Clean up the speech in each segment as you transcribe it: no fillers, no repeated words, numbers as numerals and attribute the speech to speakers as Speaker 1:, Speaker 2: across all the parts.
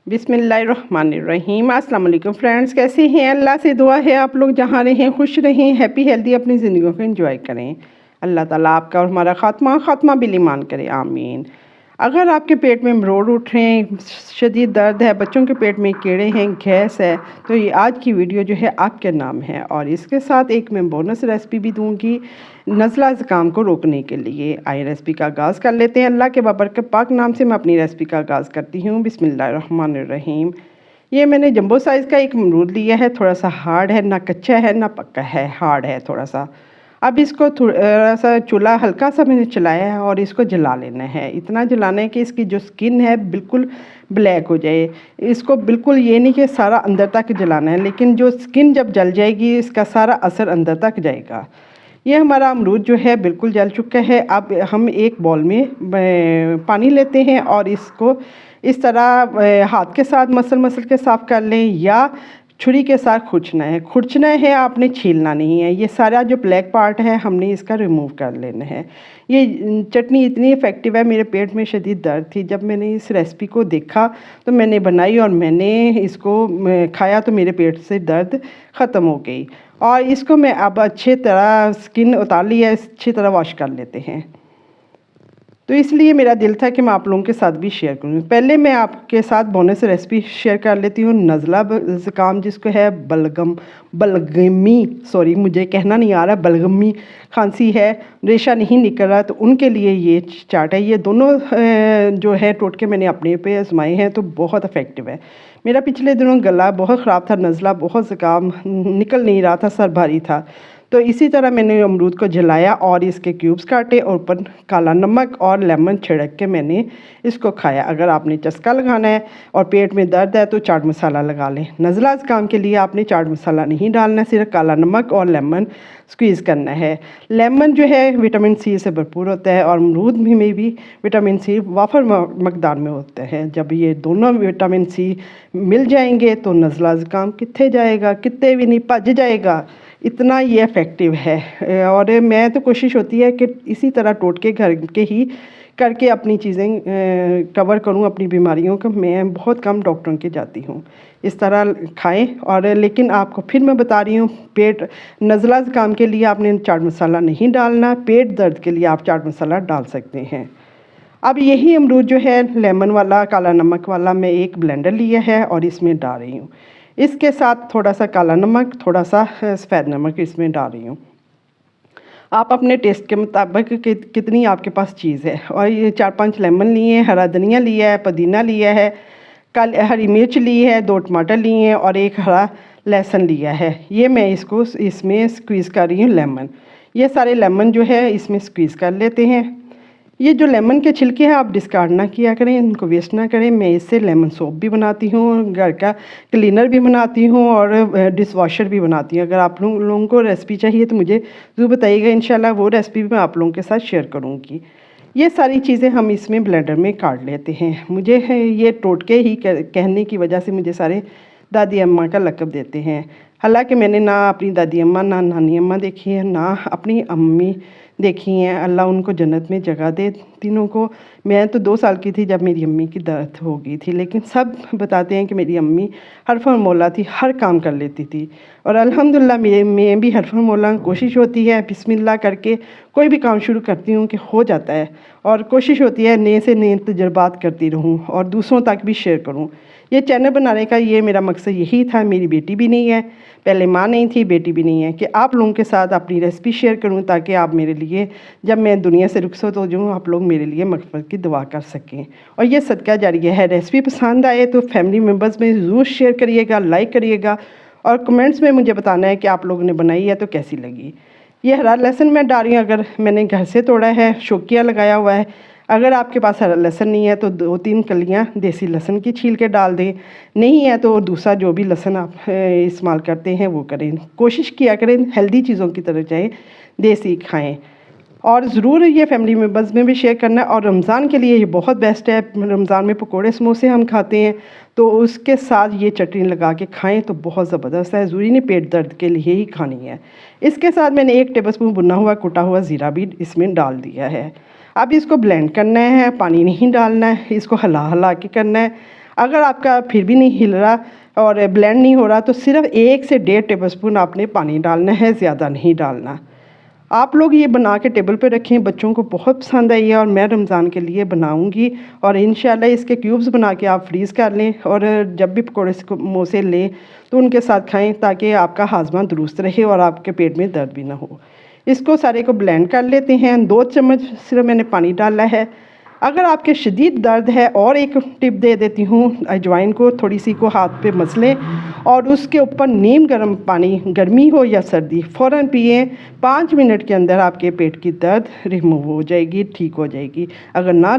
Speaker 1: बिस्मिल्लाहिर्रहमानिर्रहीम। अस्सलाम वालेकुम फ्रेंड्स, कैसे हैं? अल्लाह से दुआ है आप लोग जहाँ रहें खुश रहें, हैप्पी हेल्दी अपनी ज़िंदगी को एंजॉय करें। अल्लाह ताला आपका और हमारा खात्मा बिल ईमान करे, आमीन। अगर आपके पेट में मरोड़ उठ रहे हैं, शदीद दर्द है, बच्चों के पेट में कीड़े हैं, गैस है, तो ये आज की वीडियो जो है आपके नाम है। और इसके साथ एक मैं बोनस रेसिपी भी दूंगी नज़ला ज़ुकाम को रोकने के लिए। आइए रेसिपी का आगाज़ कर लेते हैं। अल्लाह के बाबरकत पाक नाम से मैं अपनी रेसिपी का आगाज़ करती हूँ। बिस्मिल्लाहिर्रहमानिर्रहीम। ये मैंने जंबो साइज़ का एक अमरूद लिया है। थोड़ा सा हार्ड है, ना कच्चा है ना पक्का है, हार्ड है थोड़ा सा। अब इसको थोड़ा सा चूल्हा हल्का सा मैंने चलाया है और इसको जला लेना है। इतना जलाना है कि इसकी जो स्किन है बिल्कुल ब्लैक हो जाए। इसको बिल्कुल ये नहीं कि सारा अंदर तक जलाना है, लेकिन जो स्किन जब जल जाएगी इसका सारा असर अंदर तक जाएगा। ये हमारा अमरूद जो है बिल्कुल जल चुका है। अब हम एक बॉल में पानी लेते हैं और इसको इस तरह हाथ के साथ मसल के साफ़ कर लें या छुरी के साथ खुरचना है, आपने छीलना नहीं है। ये सारा जो ब्लैक पार्ट है हमने इसका रिमूव कर लेना है। ये चटनी इतनी इफ़ेक्टिव है, मेरे पेट में शदीद दर्द थी। जब मैंने इस रेसिपी को देखा तो मैंने बनाई और मैंने इसको खाया तो मेरे पेट से दर्द ख़त्म हो गई। और इसको मैं अब अच्छे तरह स्किन उतार लिया, अच्छी तरह वॉश कर लेते हैं। तो इसलिए मेरा दिल था कि मैं आप लोगों के साथ भी शेयर करूँ। पहले मैं आपके साथ बोनस रेसिपी शेयर कर लेती हूँ। नज़ला ज़ुकाम जिसको है बलगमी, सॉरी मुझे कहना नहीं आ रहा, बलगमी खांसी है, रेशा नहीं निकल रहा, तो उनके लिए ये चाट है। ये दोनों जो है टोटके मैंने अपने पे आजमाए हैं तो बहुत इफ़ेक्टिव है। मेरा पिछले दिनों गला बहुत ख़राब था, नज़ला बहुत ज़ुकाम निकल नहीं रहा था, सर भारी था। तो इसी तरह मैंने अमरूद को जलाया और इसके क्यूब्स काटे और ऊपर काला नमक और लेमन छिड़क के मैंने इसको खाया। अगर आपने चस्का लगाना है और पेट में दर्द है तो चाट मसाला लगा लें। नज़ला ज़ुकाम के लिए आपने चाट मसाला नहीं डालना, सिर्फ काला नमक और लेमन स्क्वीज़ करना है। लेमन जो है विटामिन सी से भरपूर होता है और अमरूद में भी विटामिन सी वाफर मकदार में होता है। जब ये दोनों विटामिन सी मिल जाएंगे तो नज़ला ज़ुकाम कितने जाएगा, कितने भी नहीं भज जाएगा, इतना ये इफ़ेक्टिव है। और मैं तो कोशिश होती है कि इसी तरह टोटके घर के ही करके अपनी चीज़ें कवर करूं, अपनी बीमारियों को। मैं बहुत कम डॉक्टरों के जाती हूं। इस तरह खाएं। और लेकिन आपको फिर मैं बता रही हूं, पेट नज़ला ज़ुकाम के लिए आपने चाट मसाला नहीं डालना, पेट दर्द के लिए आप चाट मसाला डाल सकते हैं। अब यही अमरूद जो है लेमन वाला काला नमक वाला मैं एक ब्लेंडर लिया है और इसमें डाल रही हूँ। इसके साथ थोड़ा सा काला नमक, थोड़ा सा सफ़ेद नमक इसमें डाल रही हूँ। आप अपने टेस्ट के मुताबिक कितनी आपके पास चीज़ है। और ये 4-5 लेमन लिए हैं, हरा धनिया लिया है, पुदीना लिया है, हरी मिर्च ली है, 2 टमाटर लिए हैं और एक हरा लहसुन लिया है। ये मैं इसको इसमें स्क्वीज़ कर रही हूँ लेमन। ये सारे लेमन जो है इसमें स्क्वीज़ कर लेते हैं। ये जो लेमन के छिलके हैं आप डिस्कार्ड ना किया करें, इनको वेस्ट ना करें। मैं इससे लेमन सोप भी बनाती हूँ, घर का क्लीनर भी बनाती हूँ और डिश वॉशर भी बनाती हूँ। अगर आप लोगों को रेसिपी चाहिए तो मुझे ज़रूर बताइएगा, इंशाल्लाह वो रेसिपी भी मैं आप लोगों के साथ शेयर करूँगी। ये सारी चीज़ें हम इसमें ब्लेंडर में काट लेते हैं। मुझे ये टोटके ही कहने की वजह से मुझे सारे दादी अम्मा का लक़ब देते हैं। हालांकि मैंने ना अपनी दादी अम्मा ना नानी अम्मा देखी है, ना अपनी अम्मी देखी हैं। अल्लाह उनको जन्नत में जगह दे तीनों को। मैं तो 2 साल की थी जब मेरी अम्मी की डेथ हो गई थी, लेकिन सब बताते हैं कि मेरी अम्मी हरफ मौला थी, हर काम कर लेती थी। और अल्हम्दुलिल्लाह मैं भी हरफ मौला कोशिश होती है बिस्मिल्लाह करके कोई भी काम शुरू करती हूँ कि हो जाता है। और कोशिश होती है नए से नए तजुर्बात करती रहूँ और दूसरों तक भी शेयर करूँ। ये चैनल बनाने का ये मेरा मकसद यही था। मेरी बेटी भी नहीं है, पहले माँ नहीं थी, बेटी भी नहीं है, कि आप लोगों के साथ अपनी रेसिपी शेयर करूं ताकि आप मेरे लिए जब मैं दुनिया से रुखसत हो जाऊँ आप लोग मेरे लिए मग़फ़िरत की दुआ कर सकें। और ये सदका जारिया है। रेसिपी पसंद आए तो फैमिली मेम्बर्स में ज़रूर शेयर करिएगा, लाइक करिएगा और कमेंट्स में मुझे बताना है कि आप लोगों ने बनाई है तो कैसी लगी। ये हरा लहसुन मैं डाल रही हूँ, अगर मैंने घर से तोड़ा है, शौकिया लगाया हुआ है। अगर आपके पास हरा लहसुन नहीं है तो 2-3 कलियां देसी लहसुन की छील के डाल दें। नहीं है तो दूसरा जो भी लहसुन आप इस्तेमाल करते हैं वो करें। कोशिश किया करें हेल्दी चीज़ों की तरफ जाएं, देसी खाएं। और ज़रूर ये फैमिली मेम्बर्स में भी शेयर करना है। और रमज़ान के लिए ये बहुत बेस्ट है। रमज़ान में पकोड़े समोसे हम खाते हैं तो उसके साथ ये चटनी लगा के खाएं तो बहुत ज़बरदस्त है। ज़रूरी नहीं पेट दर्द के लिए ही खानी है। इसके साथ मैंने 1 टेबलस्पून भुना हुआ कुटा हुआ ज़ीरा भी इसमें डाल दिया है। अब इसको ब्लेंड करना है, पानी नहीं डालना है, इसको हिला के करना है। अगर आपका फिर भी नहीं हिल रहा और ब्लेंड नहीं हो रहा तो सिर्फ 1 से 1.5 टेबलस्पून आपने पानी डालना है, ज़्यादा नहीं डालना। आप लोग ये बना के टेबल पे रखें, बच्चों को बहुत पसंद आई है और मैं रमज़ान के लिए बनाऊंगी और इंशाल्लाह इसके क्यूब्स बना के आप फ्रीज़ कर लें और जब भी पकौड़े समोसे लें तो उनके साथ खाएं ताकि आपका हाजमा दुरुस्त रहे और आपके पेट में दर्द भी ना हो। इसको सारे को ब्लेंड कर लेते हैं। 2 चम्मच सिर्फ मैंने पानी डाला है। अगर आपके शदीद दर्द है और एक टिप दे देती हूँ, अजवाइन को थोड़ी सी को हाथ पे मसलें और उसके ऊपर नीम गर्म पानी, गर्मी हो या सर्दी, फ़ौरन पिएं। 5 मिनट के अंदर आपके पेट की दर्द रिमूव हो जाएगी, ठीक हो जाएगी। अगर ना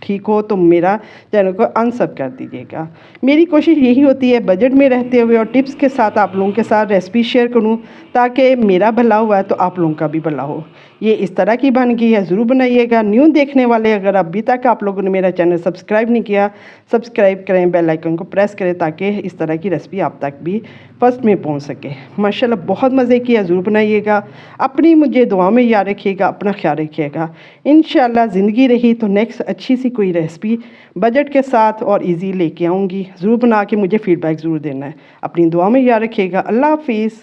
Speaker 1: ठीक हो तो मेरा चैनल को अनसब कर दीजिएगा। मेरी कोशिश यही होती है बजट में रहते हुए और टिप्स के साथ आप लोगों के साथ रेसिपी शेयर करूं ताकि मेरा भला हुआ है तो आप लोगों का भी भला हो। ये इस तरह की बन गई है, ज़रूर बनाइएगा। न्यू देखने वाले अगर अभी तक आप लोगों ने मेरा चैनल सब्सक्राइब नहीं किया, सब्सक्राइब करें, बेल आइकन को प्रेस करें ताकि इस तरह की रेसिपी आप तक भी फर्स्ट में पहुंच सके। माशाल्लाह बहुत मज़े की है, ज़रूर बनाइएगा। अपनी मुझे दुआ में याद रखिएगा, अपना ख्याल रखिएगा। इंशाल्लाह ज़िंदगी रही तो नेक्स्ट अच्छी सी कोई रेसिपी बजट के साथ और इजी लेके आऊँगी। ज़रूर बना के मुझे फ़ीडबैक ज़रूर देना है। अपनी दुआ में याद रखिएगा। अल्लाह हाफिज़।